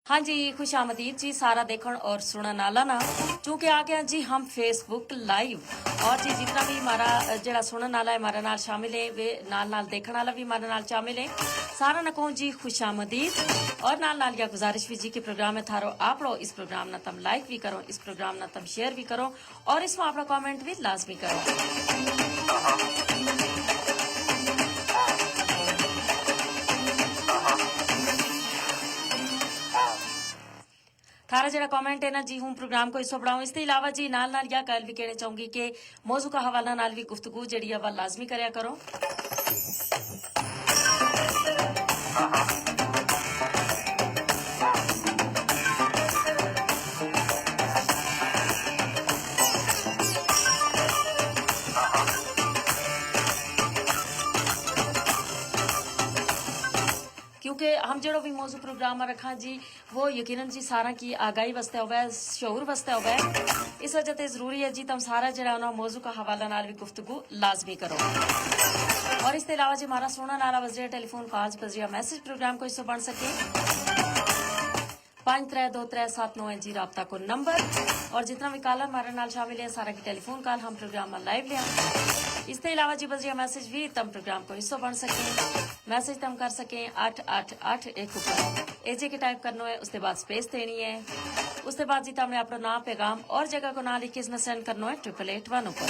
हाँ जी, खुश आमदीद जी सारा देखण और सुनन आला ना, चूंकि आ गया जी हम फेसबुक लाइव और जी जितना भी हमारा जड़ा सुनन आला है हमारे नाल शामिल है वे नाल नाल देखण आला भी हमारे नाल शामिल है सारा न कहूँ जी खुश आमदीद और नाल नाल या गुजारिश भी जी के प्रोग्राम में थारो आपड़ो इस प्रोग्राम ना तम लाइक भी करो, इस प्रोग्राम ना तम शेयर भी करो और इसमें आपका कमेंट भी लाजमी करो। थारा जरा कमेंट है ना जी हूँ प्रोग्राम को इसको बढ़ाऊं इसके अलावा जी नाल नाल या कल भी कहना चाहूंगी कि मौजू का हवाला नाल भी गुफ्तगू जड़ी है लाजमी करया करो। क्योंकि हम जो भी मौजू प्रोग्राम रखा जी वो यकीनन जी सारा की आगाही वास्ते होवे शऊर वास्ते होवे इस वजह से जरूरी है जी तुम सारा जरा ना मौजू का हवाला नाल भी गुफ्तगू लाजमी करो और इसके अलावा जी हमारा सोना नारा वजरिया टेलीफोन कॉल्स वजरिया मैसेज प्रोग्राम को इससे बन सके 532379 जी राब्ता को नंबर और जितना भी कॉलर हमारे नाल शामिल है सारा की टेलीफोन कॉल हम प्रोग्राम में लाइव लिया इसके अलावा जी बजरिया मैसेज भी तम प्रोग्राम को हिस्सा बन सकें मैसेज तम कर सकें 8881 ऊपर एजे के टाइप करना है उसके बाद स्पेस देनी है उसके बाद जी तमने अपना नाम पैगाम और जगह को ना लिख के सेंड करना है 8881 ऊपर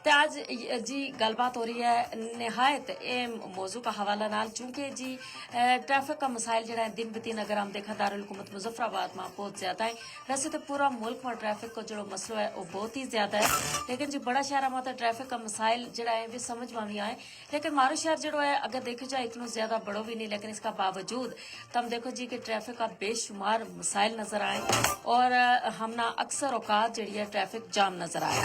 तो आज जी गलबात हो रही है नहायत ए मौजू का हवाला नाल चूंकि जी ट्रैफिक का मसाइल जरा दिन ब दिन अगर हम देखा दारुल हुकूमत मुजफ्फराबाद में बहुत ज्यादा है वैसे तो पूरा मुल्क में ट्रैफिक का जो मसला है वो बहुत ही ज्यादा है लेकिन जी बड़ा शहर में तो ट्रैफिक का मसाइल जरा है भी समझ में नहीं आए लेकिन मारो शहर जो है अगर देखो जाए इतना ज्यादा बड़ो भी नहीं लेकिन इसका बावजूद तम देखो जी कि ट्रैफिक का बेशुमार मसाइल नजर आए और हमना अक्सर औकात जड़ी है ट्रैफिक जाम नजर आए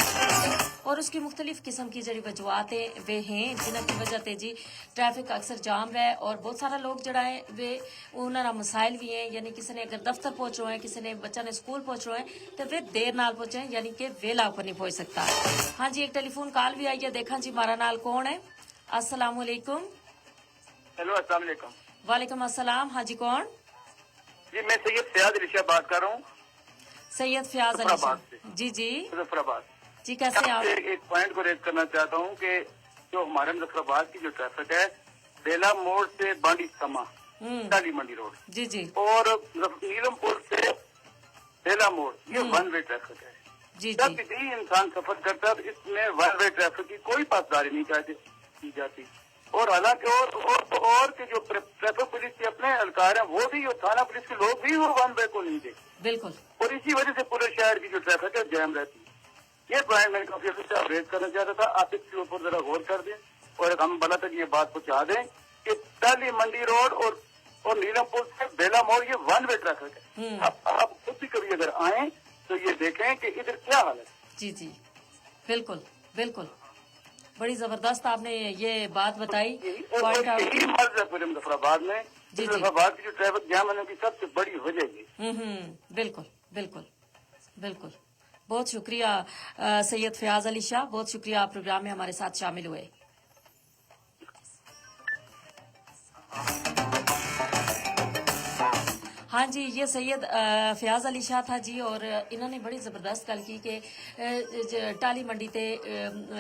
और उसकी मुख्तलिफ किस्म की जड़ी वजूहतें वे हैं जिनकी वजह से जी ट्रैफिक अक्सर जाम है और बहुत सारा लोग जड़ा है वे उन्होंने मसाइल भी हैं यानी किसी ने अगर दफ्तर पहुंच रहे हैं किसी ने बच्चा ने स्कूल पहुंच रहे हैं तो वे देर नाल पहुंचे यानी कि वेला ऊपर नहीं पहुंच सकता। हाँ जी एक टेलीफोन कॉल भी आई है देखा जी हमारा नाल कौन है। अस्सलाम वालेकुम। हेलो अस्सलाम वालेकुम। वालेकुम अस्सलाम। हाँ जी कौन जी मैं सैयद फयाज अली शाह बात कर रहा हूँ। सैयद फयाज अली शाह जी जी मुजफ्फराबाद जी कैसे आप एक पॉइंट को रेज करना चाहता हूँ कि जो हमारे मुजफ्फराबाद की जो ट्रैफिक है बेला मोड़ से बांडी समा डाली मंडी रोड जी जी और नीलमपुर से बेला मोड़ ये वन वे ट्रैफिक है जी जब जी भी इंसान सफर करता है इसमें वन वे ट्रैफिक की कोई पासदारी नहीं की जाती और हालांकि और के जो ट्रैफिक पुलिस के अपने एहलकार हैं वो भी और थाना पुलिस के लोग भी वो वन वे को नहीं देखते बिल्कुल और इसी वजह से पूरे शहर की जो ट्रैफिक है जैम रहती है। ये पॉइंट मैंने काफी अच्छा रेज करना चाहता था आप इसके ऊपर जरा गौर कर दें और हम बला तक ये बात पहुंचा दें कि टाली मंडी रोड और नीलमपुर से बेला मोड़ ये वन वे ट्रैफिक है। आप खुद भी कभी अगर आए तो ये देखें कि इधर क्या हाल है। जी जी बिल्कुल बिल्कुल बड़ी जबरदस्त आपने ये बात बताई यही मर्ज है पूरे मुजफ्फराबाद में मुजफ्फराबाद की जो ट्रैफिक जाम होने की सबसे बड़ी वजह ये। बिल्कुल बिल्कुल बिल्कुल बहुत शुक्रिया सैयद फयाज अली शाह बहुत शुक्रिया आप प्रोग्राम में हमारे साथ शामिल हुए। हाँ जी ये सैयद फयाज अली शाह था जी और इन्होंने बड़ी ज़बरदस्त गल की कि टाली मंडी ते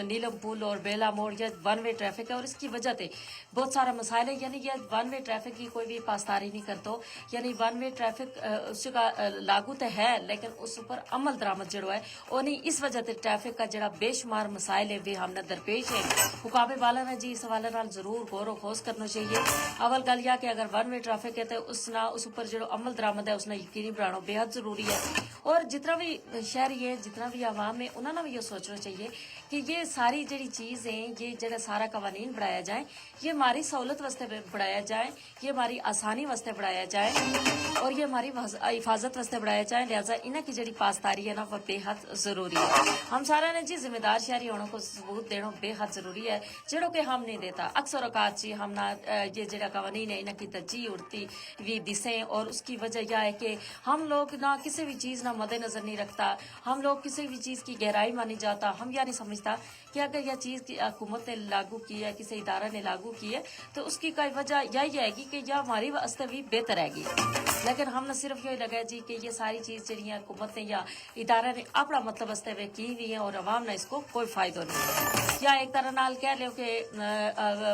नीलम पुल और बेला मोड़ ये वन वे ट्रैफिक है और इसकी वजह से बहुत सारा मसाइल है यानी ये वन वे ट्रैफिक की कोई भी पासदारी नहीं करता यानी वन वे ट्रैफिक उसका लागू तो है लेकिन उस पर अमल दरामद जड़ो है और नहीं इस वजह से ट्रैफिक का जरा बेशुमार मसाइल है वे हमने दरपेश है हुकाबे वाला ने जी इस हवाले नाल जरूर गौर खोज करना चाहिए। अवल गल या कि अगर वन वे ट्रैफिक है तो उस ऊपर जो अमल दरामद है उसने यकीनी बनाना बेहद जरूरी है और जितना भी शहरी है जितना भी आवाम है उन्होंने भी ये सोचना चाहिए कि ये सारी जड़ी चीज है ये जरा सारा कवानीन बढ़ाया जाए ये हमारी सहूलत वास्ते बढ़ाया जाए ये हमारी आसानी वास्ते बढ़ाया जाए और ये हमारी हिफाजत वास्ते बढ़ाया जाए लिहाजा इन्हें की जड़ी पासदारी है ना वह बेहद जरूरी है। हम सारा ने जी जिम्मेदार शहरी होने को सबूत देना बेहद जरूरी है जड़ों के हम नहीं देता अक्सर औकात जी हम ना ये जरा कवानीन है इन्हें की तरजीह उड़ती भी दिसे और उसकी کی وجہ یہ ہے کہ ہم لوگ نہ کسی بھی چیز نہ مد نظر نہیں رکھتا, ہم لوگ کسی بھی چیز کی گہرائی مانی جاتا, ہم یہ نہیں سمجھتا کہ اگر یہ چیز کی حکومت نے لاگو کی ہے, کسی ادارہ نے لاگو کی ہے, تو اس کی کوئی وجہ یہی ہے گی کہ یہ ہماری واسطے بھی بہتر ہے گی. لیکن ہم نے صرف یہ لگا جی کہ یہ ساری چیز جڑی ہیں حکومت نے یا ادارہ نے اپنا مطلب واسطے ہوئے کی ہوئی ہیں اور عوام نے اس کو کوئی فائدہ نہیں. یا ایک طرح نال کہہ لو کہ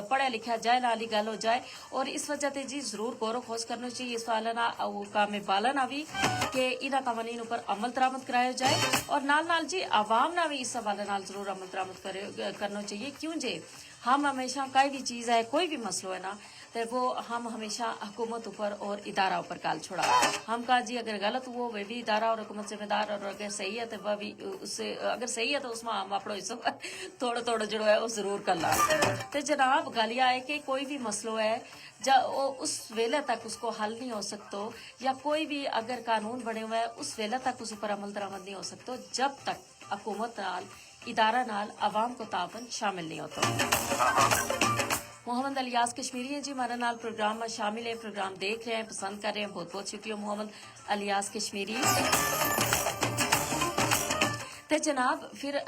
پڑھا لکھا جائے نالی گل ہو جائے, اور اس وجہ سے جی ضرور غور و خوض کرنا چاہیے اس والا کام بالا بھی کہ انہاں قوانین پر عمل درآمد کرایا جائے, اور نال جی عوام نہ بھی اس حوالے نال ضرور عمل درآمد کرنا چاہیے. کیوں جی ہم ہمیشہ کوئی بھی چیز ہے, کوئی بھی مسئلہ ہے نا, تو وہ ہم ہمیشہ حکومت اوپر اور ادارہ اوپر کال چھوڑا. ہم کہا جی اگر غلط وہ بھی ادارہ اور حکومت ذمہ دار, اور اگر صحیح ہے تو وہ بھی اس سے, اگر صحیح ہے تو اس میں ہم اپنا حصہ تھوڑا تھوڑا جو ہے وہ ضرور کر لا. تو جناب گل یہ ہے کہ کوئی بھی مسئلہ ہے اس ویلے تک اس کو حل نہیں ہو سکتا, یا کوئی بھی اگر قانون بنے ہوا ہے اس ویلے تک اس پر عمل درآمد نہیں ہو سکتا جب تک حکومت نال ادارہ نال عوام کو تعاون شامل نہیں ہوتا. محمد الیاس کشمیری ہیں جی ہمارے نال پروگرام میں شامل ہے, پروگرام دیکھ رہے ہیں, پسند کر رہے ہیں, بہت بہت شکریہ محمد الیاس کشمیری. تے جناب پھر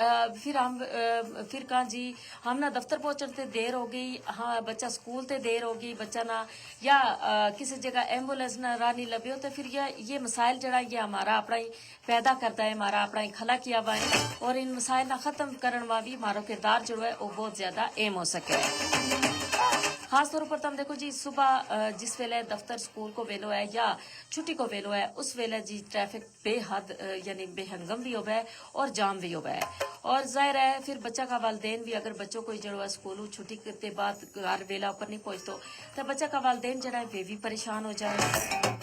کہاں جی ہم نہ دفتر پہنچنے تے دیر ہو گئی, ہاں بچہ سکول تے دیر ہو گئی, بچہ نہ یا کسی جگہ ایمبولینس نہ راہ نہیں لبے ہو, تو پھر یہ مسائل جڑا یہ ہمارا اپنا ہی پیدا کرتا ہے, ہمارا اپنا ہی کھلا کیا ہوا ہے, اور ان مسائل نہ ختم کرنے وا بھی ہمارا کردار جو ہے وہ بہت زیادہ اہم ہو سکے. خاص طور پر تم دیکھو جی صبح جس ویلے دفتر سکول کو ویلو ہے یا چھٹی کو ویلو ہے, اس ویلے جی ٹریفک بے حد یعنی بے ہنگم بھی ہوا ہے اور جام بھی ہوا ہے, اور ظاہر ہے پھر بچہ کا والدین بھی اگر بچوں کو جڑا ہے سکولوں چھٹی کے بعد گھر ویلا اوپر نہیں پہنچتو تو بچہ کا والدین جڑا ہے وہ بھی پریشان ہو جائے,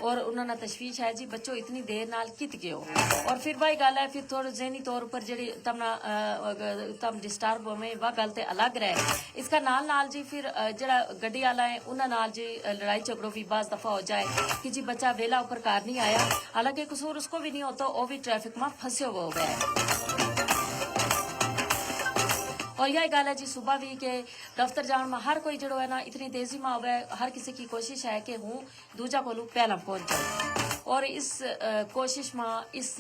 اور انہوں نے تشویش ہے جی بچوں اتنی دیر نال کت گئے ہو, اور پھر بھائی گل ہے پھر تھوڑا ذہنی طور پر جڑی تم ڈسٹرب ہوئے وہ گل تے الگ رہے. اس کا نال جی پھر جڑا گڈی والا ہے انہاں نال جی لڑائی جھگڑوں بھی بعض دفعہ ہو جائے کہ جی بچہ ویلا اوپر کار نہیں آیا, حالانکہ قصور اس کو بھی نہیں ہوتا, وہ بھی ٹریفک میں پھنسے ہوا ہو گیا ہے. اور یہ گل ہے جی صبح بھی کہ دفتر جان میں ہر کوئی جڑو ہے نا اتنی تیزی میں ہوا ہے, ہر کسی کی کوشش ہے کہ ہوں دوجا کولو پہلا پہنچ جائے, اور اس کوشش میں اس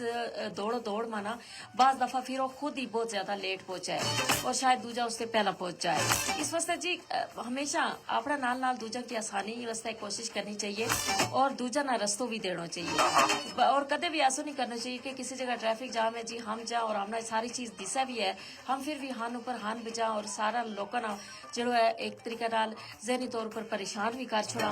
دوڑ میں نا بعض دفعہ پھر وہ خود ہی بہت زیادہ لیٹ پہنچا ہے اور شاید دوجا اس سے پہلا پہنچ جائے. اس واسطے جی ہمیشہ اپنا نال دوجا کی آسانی واسطے کوشش کرنی چاہیے, اور دوجا نہ رستوں بھی دینا چاہیے, اور کدے بھی ایسا نہیں کرنا چاہیے کہ کسی جگہ ٹریفک جام ہے جی ہم جائیں اور ہمیں ساری چیز دسا بھی ہے ہم پھر بھی ہان اوپر ہان بجا اور سارا لوگوں نا جڑو ہے ایک طریقے نال ذہنی طور پر پریشان بھی کر چھوڑا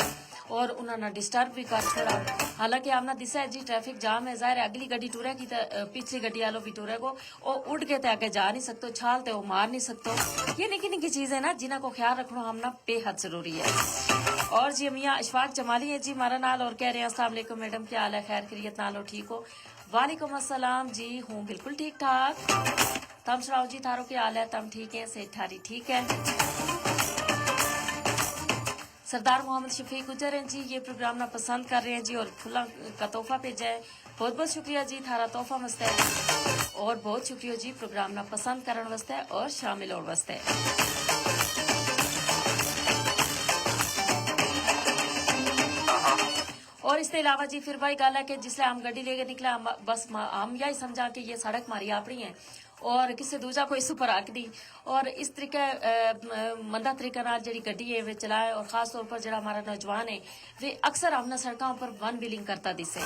اور انہوں نے ڈسٹرب بھی کر چھوڑا. حالانکہ ہم نے دسا ہے جی ٹریفک جام ہے, ظاہر ہے اگلی گڈی ٹورے کی تو پچھلی گڈی والوں بھی ٹورے کو, وہ اڑ کے تے آگے جا نہیں سکتے, چھال تے وہ مار نہیں سکتے. یہ نکی نکی چیزیں نا جنہوں کو خیال رکھنا ہم نا بے حد ضروری ہے. اور جی میاں اشفاق جمالی ہے جی ہمارا نال, اور کہہ رہے ہیں السلام علیکم میڈم, کیا حال ہے, خیر خیریت نال ہو, ٹھیک ہو؟ وعلیکم السلام جی, ہوں بالکل ٹھیک ٹھاک. تم سناؤ جی تھارو کیا حال ہے, تم ٹھیک ہیں, صحت ٹھاری ٹھیک ہے؟ سردار محمد شفیق گجر ہیں جی, یہ پروگرام نہ پسند کر رہے ہیں جی, اور پھلا کا تحفہ بھیجا ہے, بہت بہت شکریہ جی تھارا تحفہ مستے, اور بہت شکریہ جی پروگرام نہ پسند کرنے واسطے اور شامل ہونے واسطے. اور اس کے علاوہ جی پھر بھائی گل ہے کہ جس ہم گڈی لے کے نکلے بس ہم یہی سمجھا کہ یہ سڑک ہماری اپنی ہے اور کسی دوجا کو اس اوپر رکھ دی, اور اس طریقے مندا طریقہ نال جڑی گڈی ہے وہ چلائے, اور خاص طور پر جڑا ہمارا نوجوان ہے وہ اکثر ہم نے سڑکوں پر ون ویلنگ کرتا دسے,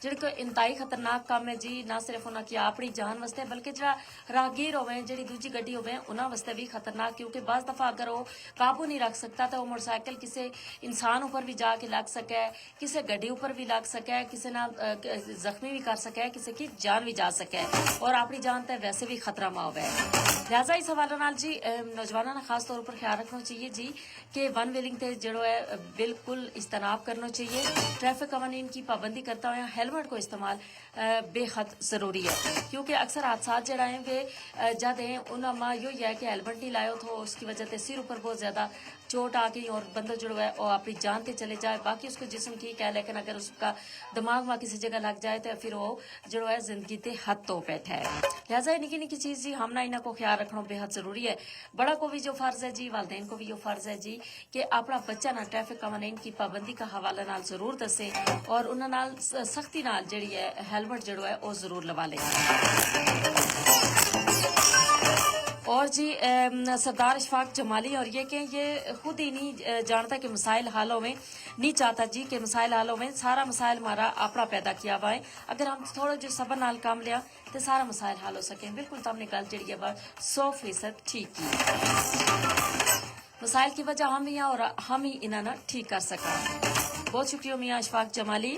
جڑی کوئی انتہائی خطرناک کام ہے جی, نہ صرف انہاں کی اپنی جان واسطے بلکہ جڑا راہگیر ہوئے جڑی دوجی گڈی ہوئے انہاں واسطے بھی خطرناک, کیونکہ بعض دفعہ اگر وہ قابو نہیں رکھ سکتا تو وہ موٹر سائیکل کسی انسان اوپر بھی جا کے لگ سکے, کسی گڈی اوپر بھی لگ سکے, کسی نہ زخمی بھی کر سکے, کسی کی جان بھی جا سکے, اور اپنی جان تے ویسے بھی خطرہ ماں ہوئے. لہٰذا اس حوالے نال جی نوجوانوں نے خاص طور پر خیال رکھنا چاہیے جی کہ ون ویلنگ تے جڑو ہے بالکل اجتناب کرنا چاہیے. ٹریفک قوانین کی پابندی کرتا ہوا ہیلمٹ کو استعمال بے حد ضروری ہے, کیونکہ اکثر حادثات جڑا ہیں وہ جد ہیں انہوں میں یہ ہے کہ ہیلمٹ نہیں لائے تو اس کی وجہ سے سر اوپر بہت زیادہ चोट आ गई और बंदा जो है वो अपनी जान पे चले जाए, बाकी उसको जिस्म ठीक है लेकिन अगर उसका दिमाग वहाँ किसी जगह लग जाए तो फिर वो जो है जिंदगी ते हद तो बैठा है। लिहाजा निकी निकी चीज जी हमना इन्हों को ख्याल रखना बेहद जरूरी है। बड़ा को भी जो फर्ज है जी, वालदेन को भी जो फर्ज है जी कि अपना बच्चा ना ट्रैफिक कानून की पाबंदी का हवाला नाल जरूर दसे और उन्होंने नाल सख्ती नाल जी है हेलमेट जो है वो जरूर लवा ले। और जी सरदार इशफाक जमाली और ये कि ये खुद ही नहीं जानता कि मसाइल हालों में नहीं चाहता जी कि मसाइल हालों में सारा मसाइल हमारा अपना पैदा किया हुआ है। अगर हम थोड़ा जो सबर नाल काम लिया तो सारा मसाइल हल हो सके। बिल्कुल तो हमने गल जी 100% ठीक की। मसाइल की वजह हम ही हैं और हम ही इन्हें ना ठीक कर सका। बहुत शुक्रिया मियाँ इशफाक जमाली।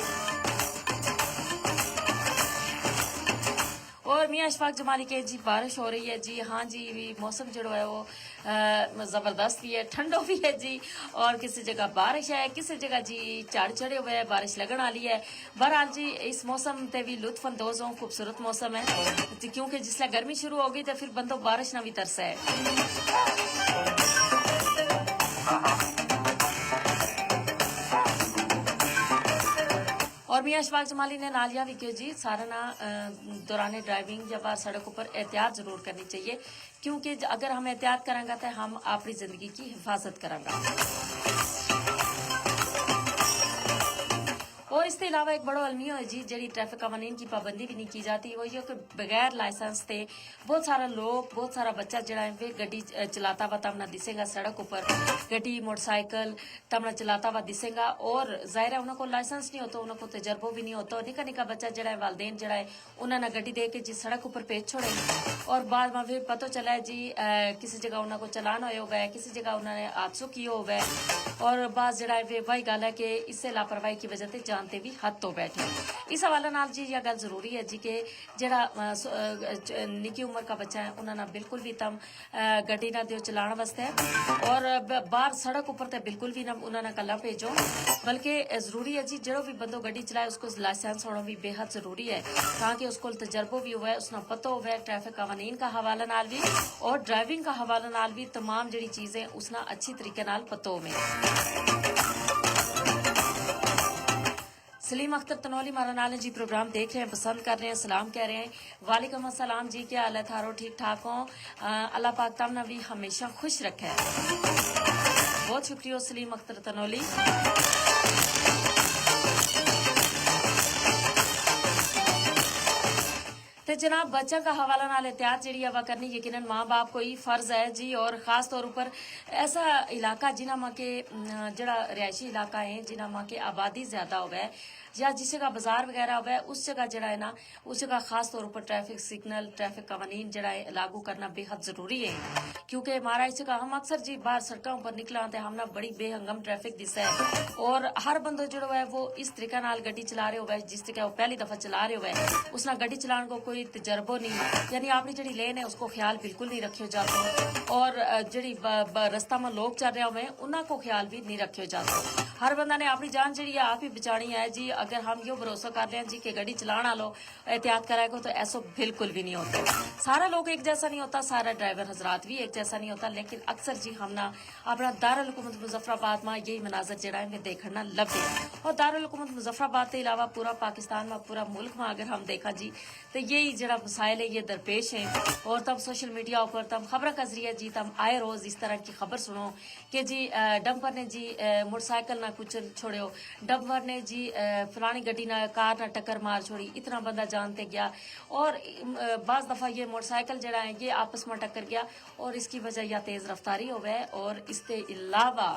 और मियाँ इशफाक जमाली के जी बारिश हो रही है जी, हाँ जी भी मौसम जो है वो ज़बरदस्त भी है, ठंडो भी है जी और किसी जगह बारिश है, किसी जगह जी झाड़ चढ़े हुए है, बारिश लगन वाली है। बहरहाल जी इस मौसम ते भी लुत्फ अंदोज हो, खूबसूरत मौसम है क्योंकि जिसले गर्मी शुरू होगी तो फिर बंदो बारिश ना भी तरसा है। और मियाँ इशफाक जमाली ने नालिया भी क्यों जी सारा ना दौरान ड्राइविंग या बाहर सड़क ऊपर एहतियात जरूर करनी चाहिए क्योंकि अगर हम एहतियात करेंगे तो हम अपनी जिंदगी की हिफाजत करेंगे। और इसके अलावा एक बड़ा अलमिया है जी जी ट्रैफिक कानून की पाबंदी भी नहीं की जाती वो ये कि बगैर लाइसेंस से बहुत सारा लोग बहुत सारा बच्चा जरा है वे गड्डी चलाता हुआ तमना दिसेगा सड़क ऊपर गड्डी मोटरसाइकिल तमना चलाता हुआ दिसेगा और जाहिर है उनको लाइसेंस नहीं होता उनको तजर्बो भी नहीं होता। निका निका बच्चा जरा है वालदेन जरा है उन्होंने गड्डी दे के जी सड़क ऊपर पेज छोड़े और बाद में फिर पता चला है जी किसी जगह उन्होंने चलान होगा है किसी जगह उन्होंने हादसों किया होगा है और बाद जरा है वही गल है कि इससे लापरवाही की वजह से जानते भी हद तो बैठे। इस हवाले नाल जी यह गल जरूरी है जी कि जरा निकी उम्र का बच्चा है उन्होंने बिल्कुल भी तम गड्डी ना दियो चलाने वास्ते और बाहर सड़क ऊपर तो बिल्कुल भी ना उन्होंने कला भेजो बल्कि जरूरी है जी जो भी बंदो गड्डी चलाए उसको लाइसेंस होना भी बेहद जरूरी है ताकि उसको तजर्बो भी हुआ है उसना पता हुआ है ट्रैफिक कानून का हवाला नाल भी और ड्राइविंग का हवाला नाल भी तमाम जी चीजें उसना अच्छी तरीके नाल पता हुए। सलीम अख्तर तनौली मारा नाल जी प्रोग्राम देख रहे हैं पसंद कर रहे हैं सलाम कह रहे हैं वालेकुम अस्सलाम जी क्या हाल है थारो ठीक ठाक हो अल्लाह पाक तमना भी हमेशा खुश रखे। बहुत शुक्रिया सलीम अख्तर तनौली। तो जनाब बच्चा का हवाला नाल एहतियात जी हवा करनी यकीनन माँ बाप को ही फर्ज है जी और खास तौर पर ऐसा इलाका जिन्हें माँ के जड़ा रिहायशी इलाका है जिन्हें माँ के आबादी ज्यादा हो गया या जिस जगह बाजार वगैरह हुआ है उस जगह जरा है ना उस जगह खास तौर पर ट्रैफिक सिग्नल ट्रैफिक कानून जरा है लागू करना बेहद जरूरी है क्योंकि हमारा इस जगह हम अक्सर जी बाहर सड़कों पर निकला आते हमने बड़ी बेहंगम ट्रैफिक दिसा है और हर बंदो जो है वो इस तरीके नाल गड्डी चला रहे हुआ है जिस तरीके वो पहली दफा चला रहे हुआ है उसना गड्डी चलाने को कोई तजर्बो नहीं यानी अपनी जी लेन है उसको ख्याल बिल्कुल नहीं रखियो जाता और जी रस्ता में लोग चल रहे हुए उन्होंने को ख्याल भी नहीं रखियो जाता। हर बंदा ने अपनी जान जी आप ही बचानी है जी। अगर हम यो भरोसा कर रहे हैं जी कि गड्डी चलाना लो एहतियात कराएगा तो ऐसा बिल्कुल भी नहीं होता। सारा लोग एक जैसा नहीं होता सारा ड्राइवर हजरात भी एक जैसा नहीं होता लेकिन अक्सर जी हम ना अपना दारुल हुकूमत मुजफ्फराबाद में यही मनाजर जरा है देखना लगे और दारुल हुकूमत मुजफ्फराबाद के अलावा पूरा पाकिस्तान में पूरा मुल्क में अगर हम देखा जी तो यही जरा मसाइल है ये दरपेश है और तब सोशल मीडिया पर तब खबर का जरिया जी तब आए रोज इस तरह की खबर सुनो कि जी डंपर ने जी मोटरसाइकिल ना कुछ छोड़ो डंपर ने जी फलानी गड्डी ना कार ना टक्कर मार छोड़ी इतना बंदा जानते गया और बाज दफा ये मोटरसाइकिल जरा है ये आपस में टक्कर गया और इसकी वजह या तेज रफ्तारी हो गए और इसके अलावा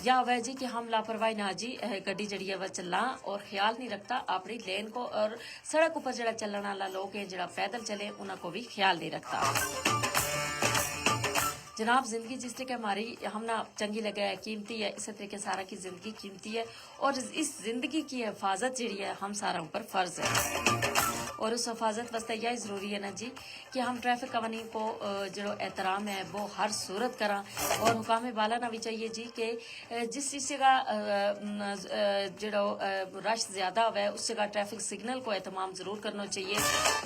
या हुआ जी कि हम लापरवाही ना जी गड्डी जड़ी है वह चलना और ख्याल नहीं रखता अपनी लेन को और सड़क ऊपर जरा चलने वाला लोग है जरा पैदल चले उनको भी ख्याल नहीं रखता। जनाब जिंदगी जिस तरीके हमारी हम ना चंगी लगे है कीमती है इसी तरीके सारा की जिंदगी कीमती है और इस जिंदगी की हिफाजत जी है हम सारा ऊपर फर्ज है और उस हिफाजत वास्ते यही जरूरी है ना जी कि हम ट्रैफिक कानून को जो एहतराम है वो हर सूरत करा और हुकाम वाला ना भी चाहिए जी कि जिस जगह जो रश ज्यादा हुआ है उस जगह ट्रैफिक सिग्नल को एहतमाम जरूर करना चाहिए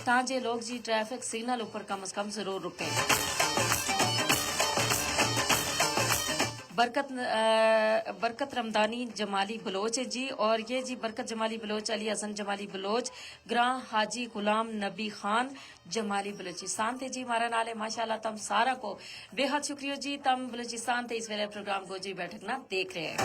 ताकि लोग जी ट्रैफिक सिग्नल ऊपर कम से कम जरूर रुकें। बरकत रमदानी जमाली बलोच है जी, और ये जी बरकत जमाली बलोच, अली हसन जमाली बलोच, ग्रां हाजी गुलाम नबी खान जमाली बलोचिस्तान थे जी हमारा नाल है। माशाल्लाह तम सारा को बेहद शुक्रिया जी, तम बलोचिस्तान थे इस वेले प्रोग्राम को जी बैठक ना देख रहे हैं।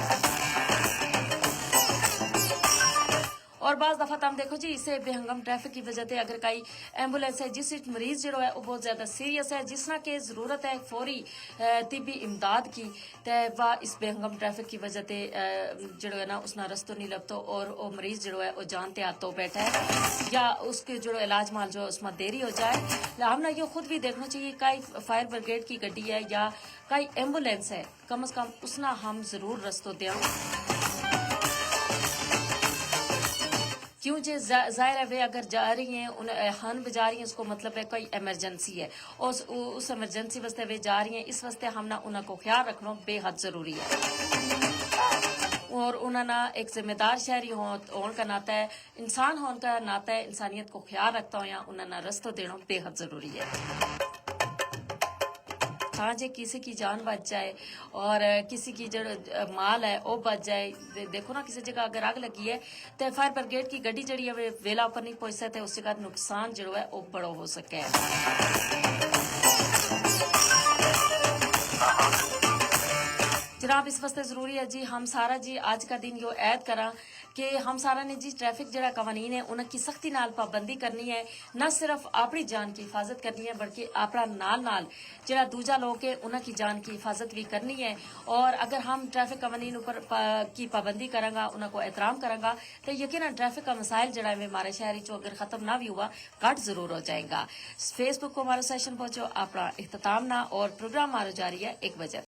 और बाज़ दफ़ा तुम देखो जी इसे बेहंगम ट्रैफिक की वजह से अगर कई एंबुलेंस है जिस विच मरीज जो है वो बहुत ज्यादा सीरियस है, जिस तरह के जरूरत है फौरी तिबी इमदाद की, तो वह इस बेहंगम ट्रैफिक की वजह से जो है ना उसना रस्तो नहीं लगता और वो मरीज जो है वो जानते हाथों बैठा है या उसके जो इलाज माल जो है उसमें देरी हो जाए। हमने ये खुद भी देखना चाहिए कई फायर ब्रिगेड की गड्डी है या कई एम्बुलेंस है, कम से कम उसना हम जरूर रस्तो दें। क्यों जे जाहिर है वे अगर जा रही हैं उन्हें हन बजा रही हैं उसको मतलब है कोई इमरजेंसी है, उस इमरजेंसी वास्ते वे जा रही हैं, इस वास्ते हमना उन्हें को ख्याल रखना बेहद जरूरी है। और उन्होंने एक जिम्मेदार शहरी होने का नाता है, इंसान होने का नाता है, इंसानियत को ख्याल रखता हो या उन्हें रस्तो देना बेहद जरूरी है। हाँ जे किसी की जान बच जाए और किसी की जो माल है वो बच जाए। देखो ना किसी जगह अगर आग लगी है तो फायर ब्रिगेड की गड्डी जड़ी है वेला ऊपर नहीं पहुंच सकते, उससे का नुकसान जो है वो बड़ा हो सके। जनाब इस वास्ते जरूरी है जी हम सारा जी आज का दिन यो ऐद करा कि हम सारा ने जी ट्रैफिक जरा कवानीन है उनकी सख्ती नाल पाबंदी करनी है, न सिर्फ अपनी जान की हिफाजत करनी है बल्कि अपना नाल नाल जरा दूजा लोग है उनकी जान की हिफाजत भी करनी है। और अगर हम ट्रैफिक कवानीन ऊपर की पाबंदी करांगा, उनको एहतराम करांगा तो यकीनन ट्रैफिक का मसाइल जरा है हमारे शहरी चो अगर खत्म ना भी हुआ घट जरूर हो जाएगा। फेसबुक को हमारा सेशन पहुंचो अपना इख्तिताम ना और प्रोग्राम हमारा जारी है 1 बजे।